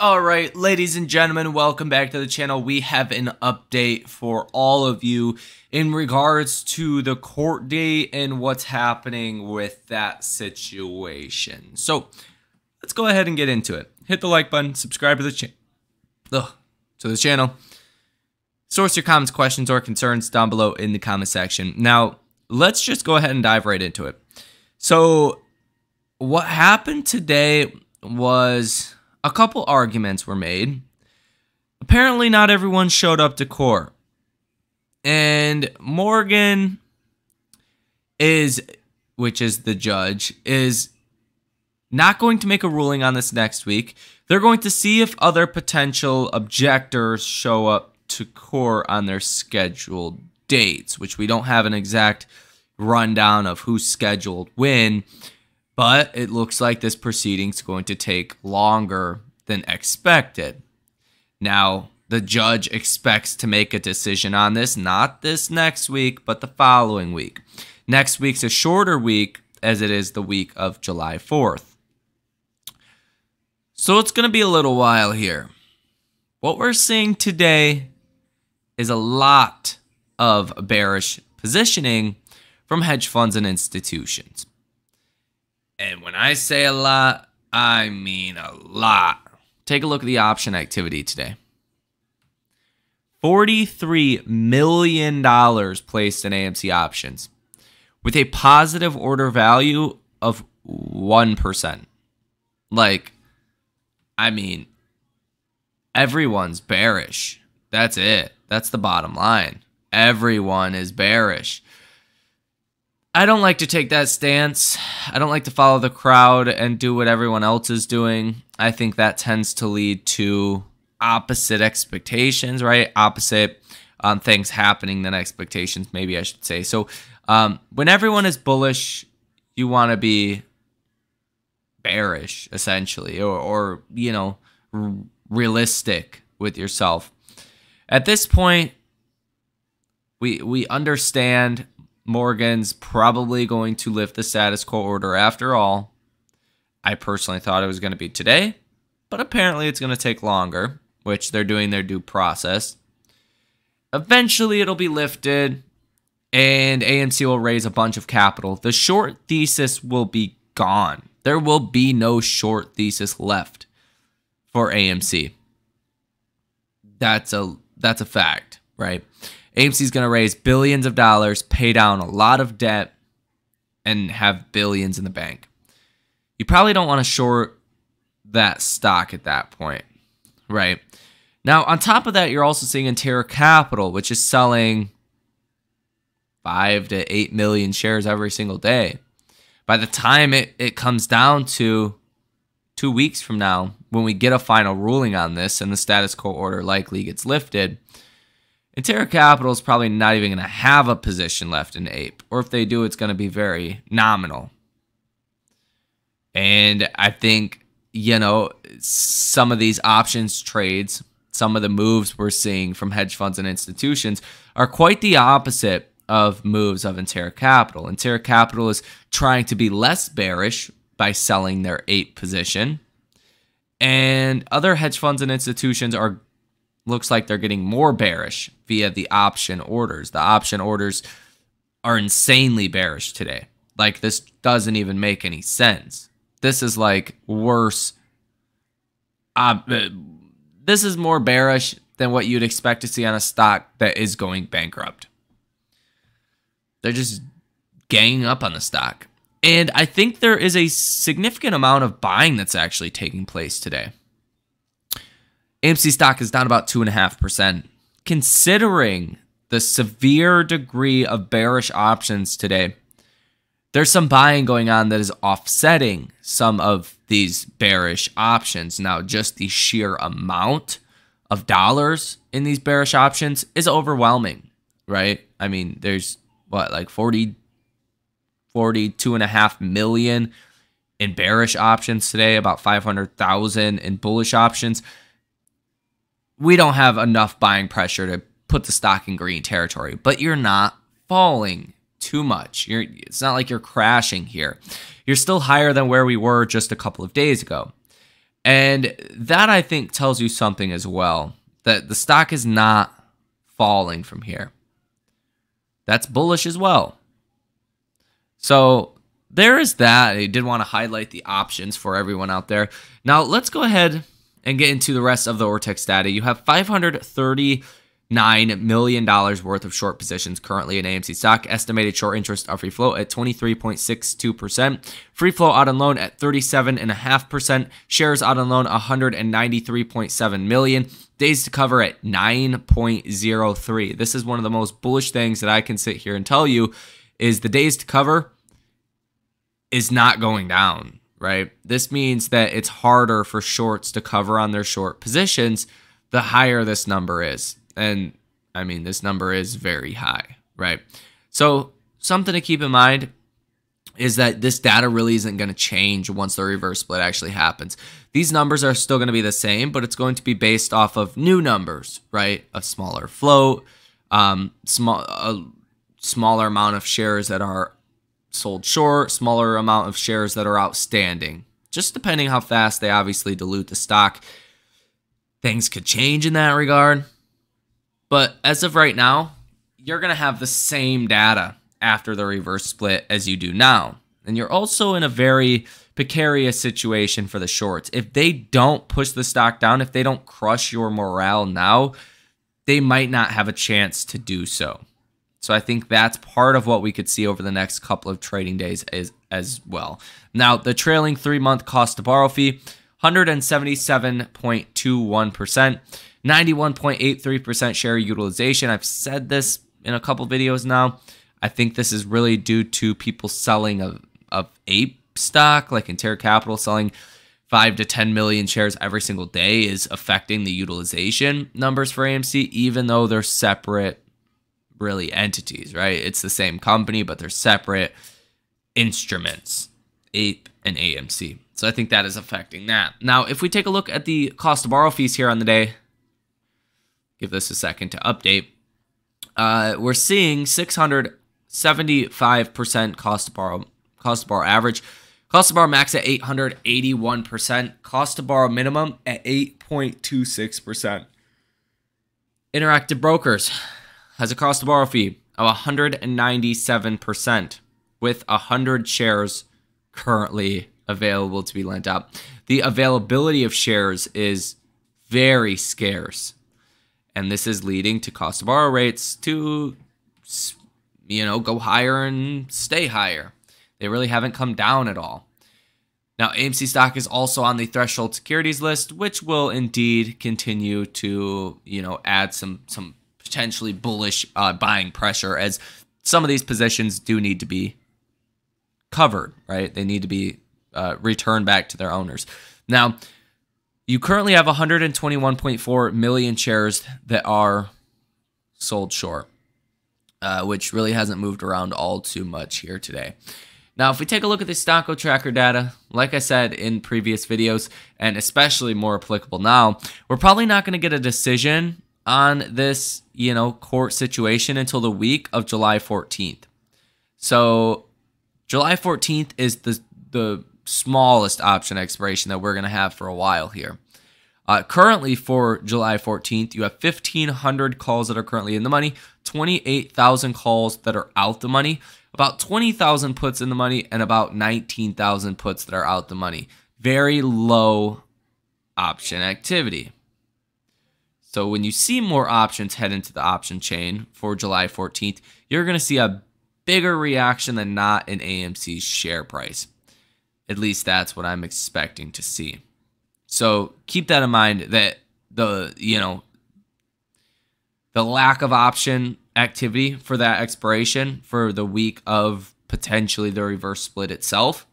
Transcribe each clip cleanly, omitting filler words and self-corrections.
Alright, ladies and gentlemen, welcome back to the channel. We have an update for all of you in regards to the court date and what's happening with that situation. So, let's go ahead and get into it. Hit the like button, subscribe to the channel. Source your comments, questions, or concerns down below in the comment section. Now, let's just go ahead and dive right into it. So, what happened today was a couple arguments were made. Apparently, not everyone showed up to court. And Morgan which is the judge, is not going to make a ruling on this next week. They're going to see if other potential objectors show up to court on their scheduled dates, which we don't have an exact rundown of who's scheduled when. But it looks like this proceeding's going to take longer than expected. Now, the judge expects to make a decision on this, not this next week, but the following week. Next week's a shorter week, as it is the week of July 4th. So it's going to be a little while here. What we're seeing today is a lot of bearish positioning from hedge funds and institutions. And when I say a lot, I mean a lot. Take a look at the option activity today. $43 million placed in AMC options with a positive order value of 1%. Everyone's bearish. That's it. That's the bottom line. Everyone is bearish. I don't like to take that stance. I don't like to follow the crowd and do what everyone else is doing. I think that tends to lead to opposite expectations, right? Opposite things happening than expectations, maybe I should say. So when everyone is bullish, you want to be bearish, essentially, or realistic with yourself. At this point, we understand Morgan's probably going to lift the status quo order after all. I personally thought it was going to be today, but apparently it's going to take longer, which they're doing their due process. Eventually it'll be lifted, and AMC will raise a bunch of capital. The short thesis will be gone. There will be no short thesis left for AMC. That's a fact, right? AMC is going to raise billions of dollars, pay down a lot of debt, and have billions in the bank. You probably don't want to short that stock at that point, right? Now, on top of that, you're also seeing Amc Capital, which is selling 5 to 8 million shares every single day. By the time it comes down to 2 weeks from now, when we get a final ruling on this and the status quo order likely gets lifted, Amc Capital is probably not even going to have a position left in APE. Or if they do, it's going to be very nominal. And I think, some of these options trades, some of the moves we're seeing from hedge funds and institutions are quite the opposite of moves of Amc Capital. Amc Capital is trying to be less bearish by selling their APE position. And other hedge funds and institutions looks like they're getting more bearish via the option orders. The option orders are insanely bearish today. This doesn't even make any sense. This is worse. This is more bearish than what you'd expect to see on a stock that is going bankrupt. They're just ganging up on the stock. And I think there is a significant amount of buying that's actually taking place today. AMC stock is down about 2.5%. Considering the severe degree of bearish options today, there's some buying going on that is offsetting some of these bearish options. Now, just the sheer amount of dollars in these bearish options is overwhelming, right? I mean, there's 42.5 million in bearish options today, about 500,000 in bullish options. We don't have enough buying pressure to put the stock in green territory, but you're not falling too much. It's not like you're crashing here. You're still higher than where we were just a couple of days ago. And that, I think, tells you something as well, that the stock is not falling from here. That's bullish as well. So there is that. I did want to highlight the options for everyone out there. Now let's go ahead and get into the rest of the Ortex data. You have $539 million worth of short positions currently in AMC stock. Estimated short interest of free float at 23.62%. Free float out on loan at 37.5%. Shares out on loan 193.7 million. Days to cover at 9.03. This is one of the most bullish things that I can sit here and tell you is the days to cover is not going down, right? This means that it's harder for shorts to cover on their short positions the higher this number is. And I mean, this number is very high, right? So something to keep in mind is that this data really isn't going to change once the reverse split actually happens. These numbers are still going to be the same, but it's going to be based off of new numbers, right? A smaller float, a smaller amount of shares that are sold short, smaller amount of shares that are outstanding. Just depending how fast they obviously dilute the stock, things could change in that regard. But as of right now, you're going to have the same data after the reverse split as you do now. And you're also in a very precarious situation for the shorts. If they don't push the stock down, if they don't crush your morale now, they might not have a chance to do so. So I think that's part of what we could see over the next couple of trading days as well. Now, the trailing 3-month cost to borrow fee, 177.21%, 91.83% share utilization. I've said this in a couple videos now. I think this is really due to people selling of APE stock, like Intera Capital selling 5 to 10 million shares every single day is affecting the utilization numbers for AMC, even though they're separate really entities, right? It's the same company, but they're separate instruments, APE and AMC. So I think that is affecting that. Now, if we take a look at the cost to borrow fees here on the day, give this a second to update. We're seeing 675% cost to borrow average. Cost to borrow max at 881%. Cost to borrow minimum at 8.26%. Interactive Brokers has a cost to borrow fee of 197% with 100 shares currently available to be lent out. The availability of shares is very scarce, and this is leading to cost to borrow rates to, go higher and stay higher. They really haven't come down at all. Now, AMC stock is also on the threshold securities list, which will indeed continue to, add some potentially bullish buying pressure, as some of these positions do need to be covered, right? They need to be returned back to their owners. Now, you currently have 121.4 million shares that are sold short, which really hasn't moved around all too much here today. Now, if we take a look at the Stocko tracker data, like I said in previous videos, and especially more applicable now, we're probably not going to get a decision on this, court situation until the week of July 14th. So July 14th is the smallest option expiration that we're going to have for a while here. Currently for July 14th, you have 1,500 calls that are currently in the money, 28,000 calls that are out the money, about 20,000 puts in the money, and about 19,000 puts that are out the money. Very low option activity. So when you see more options head into the option chain for July 14th, you're going to see a bigger reaction than not in AMC's share price. At least that's what I'm expecting to see. So keep that in mind, that the lack of option activity for that expiration for the week of potentially the reverse split itself,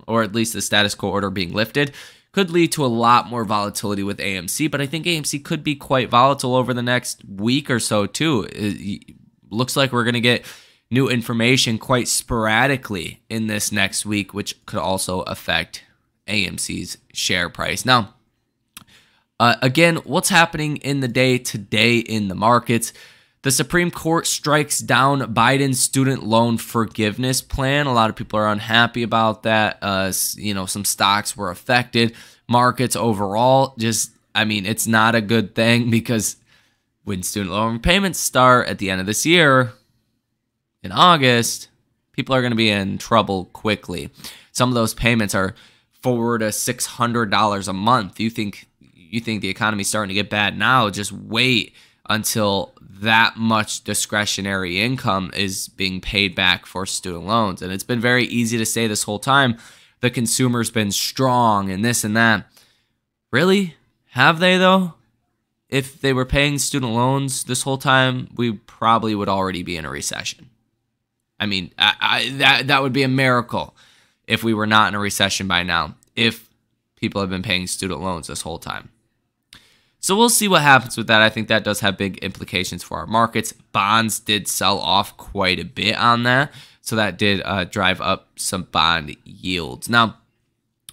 or at least the status quo order being lifted, could lead to a lot more volatility with AMC. But I think AMC could be quite volatile over the next week or so too. It looks like we're going to get new information quite sporadically in this next week, which could also affect AMC's share price. Now, again, what's happening in the day today in the markets? The Supreme Court strikes down Biden's student loan forgiveness plan. A lot of people are unhappy about that. Some stocks were affected. markets overall. Just, I mean, it's not a good thing because when student loan payments start at the end of this year in August, people are going to be in trouble quickly. Some of those payments are $400 to $600 a month. You think the economy's starting to get bad now? Just wait until that much discretionary income is being paid back for student loans. And it's been very easy to say this whole time, the consumer's been strong and this and that. Really? Have they though? If they were paying student loans this whole time, we probably would already be in a recession. I mean, that would be a miracle if we were not in a recession by now, if people have been paying student loans this whole time. So we'll see what happens with that. I think that does have big implications for our markets. Bonds did sell off quite a bit on that, so that did drive up some bond yields. Now,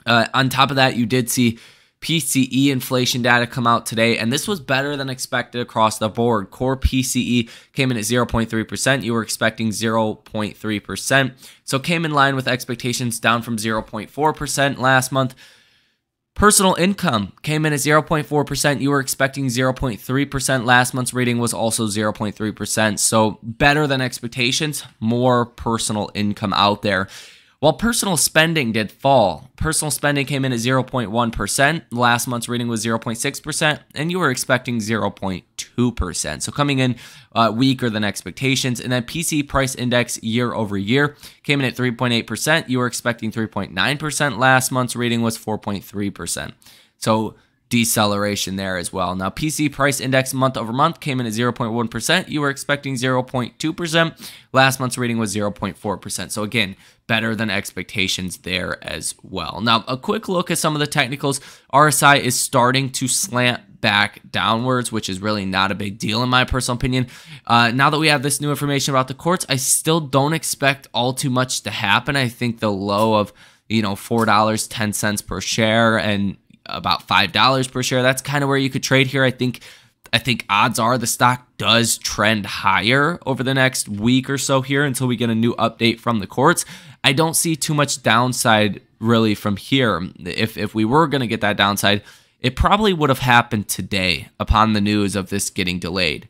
on top of that, you did see PCE inflation data come out today, and this was better than expected across the board. Core PCE came in at 0.3%. You were expecting 0.3%. So came in line with expectations, down from 0.4% last month. Personal income came in at 0.4%. You were expecting 0.3%. Last month's reading was also 0.3%. So better than expectations, more personal income out there. While personal spending did fall, personal spending came in at 0.1%. Last month's reading was 0.6%, and you were expecting 0.2%. So coming in weaker than expectations. And then PC price index year over year came in at 3.8%. You were expecting 3.9%. Last month's reading was 4.3%. So deceleration there as well. Now, PC price index month over month came in at 0.1%. You were expecting 0.2%. Last month's reading was 0.4%. So again, better than expectations there as well. Now, a quick look at some of the technicals. RSI is starting to slant back downwards, which is really not a big deal in my personal opinion. Now that we have this new information about the courts, I still don't expect all too much to happen. I think the low of, $4.10 per share and about $5 per share, that's kind of where you could trade here. I think odds are the stock does trend higher over the next week or so here until we get a new update from the courts. I don't see too much downside really from here. If we were going to get that downside, it probably would have happened today upon the news of this getting delayed.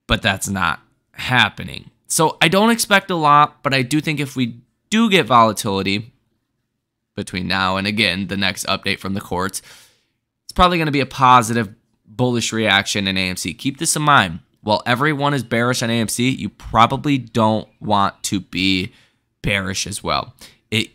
But that's not happening. So I don't expect a lot, but I do think if we do get volatility between now and, again, the next update from the courts, it's probably going to be a positive, bullish reaction in AMC. Keep this in mind. While everyone is bearish on AMC, you probably don't want to be bearish as well. If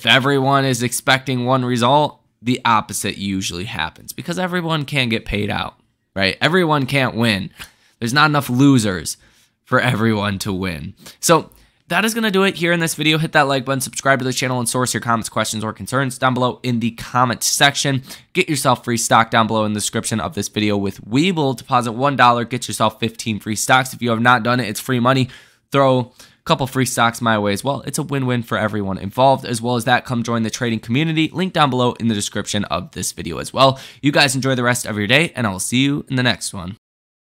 everyone is expecting one result, the opposite usually happens because everyone can get paid out, right? Everyone can't win. There's not enough losers for everyone to win. So that is going to do it here in this video. Hit that like button, subscribe to the channel, and source your comments, questions, or concerns down below in the comment section. Get yourself free stock down below in the description of this video with Webull. Deposit $1, get yourself 15 free stocks. If you have not done it, it's free money. Throw a couple free stocks my way as well. It's a win-win for everyone involved. As well as that, come join the trading community. Link down below in the description of this video as well. You guys enjoy the rest of your day, and I will see you in the next one.